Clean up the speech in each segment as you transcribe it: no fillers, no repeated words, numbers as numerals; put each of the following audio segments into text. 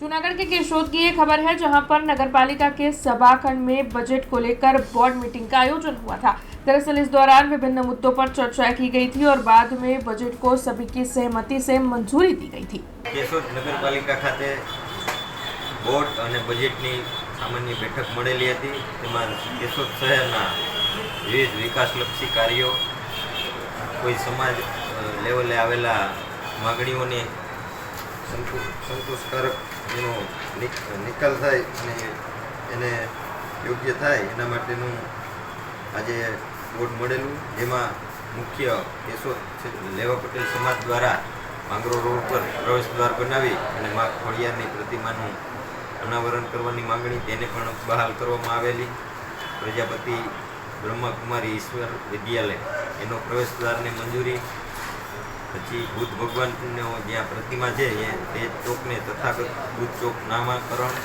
जूनागढ़ के केशोद की ये खबर है, जहां पर नगरपालिका के सभाखंड में बजट को लेकर बोर्ड मीटिंग का आयोजन हुआ था। दरअसल इस दौरान विभिन्न मुद्दों पर चर्चा की गई थी और बाद में बजट को सभी की सहमति से मंजूरी दी गई थी। केशोद नगरपालिका खाते बोर्ड और बजेटनी सामान्य बैठक મળેલી હતી। તેમાં કેશોદ શહેરના વિવિધ વિકાસલક્ષી કાર્યો, કોઈ સમાજ લેવલે આવેલા માગણીઓને સંતોષકારક એનો નિકાલ થાય અને એને યોગ્ય થાય એના માટેનું આજે બોર્ડ મળેલું, જેમાં મુખ્ય કેશોદ લેવા પટેલ સમાજ દ્વારા માંગરો રોડ પર પ્રવેશદ્વાર બનાવી અને મા ખોડિયારની પ્રતિમાનું અનાવરણ કરવાની માંગણી તેને પણ બહાલ કરવામાં આવેલી। પ્રજાપતિ બ્રહ્માકુમારી ઈશ્વર વિદ્યાલય એનો પ્રવેશદ્વારને મંજૂરી, પછી બુદ્ધ ભગવાનનો જ્યાં પ્રતિમા છે તે ચોકને તથાગત બુદ્ધ ચોક નામાકરણ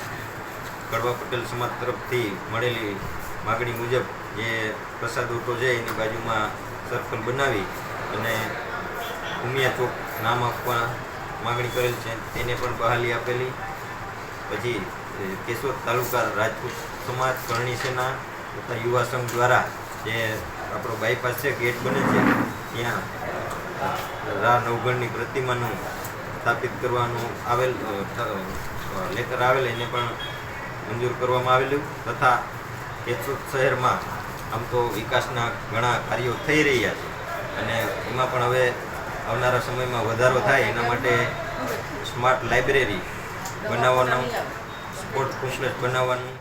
કડવા પટેલ સમાજ તરફથી મળેલી માગણી મુજબ જે પ્રસાદ ઓટો છે એની બાજુમાં સર્કલ બનાવી અને ઉમિયા ચોક નામ આપવા માગણી કરેલ છે, તેને પણ બહાલી આપેલી। પછી કેશોદ તાલુકા રાજપૂત સમાજ કરણી સેના તથા યુવા સંઘ દ્વારા જે આપણો બાયપાસ છે ગેટ બને છે ત્યાં રા નવગણની પ્રતિમાનું સ્થાપિત કરવાનું આવેલ લેટર આવેલ એને પણ મંજૂર કરવામાં આવેલું। તથા કેશોદ શહેરમાં આમ તો વિકાસના ઘણા કાર્યો થઈ રહ્યા છે અને એમાં પણ હવે આવનારા સમયમાં વધારો થાય એના માટે સ્માર્ટ લાઇબ્રેરી બનાવવાનું, સ્પોર્ટ્સ કોમ્પ્લેક્સ બનાવવાનું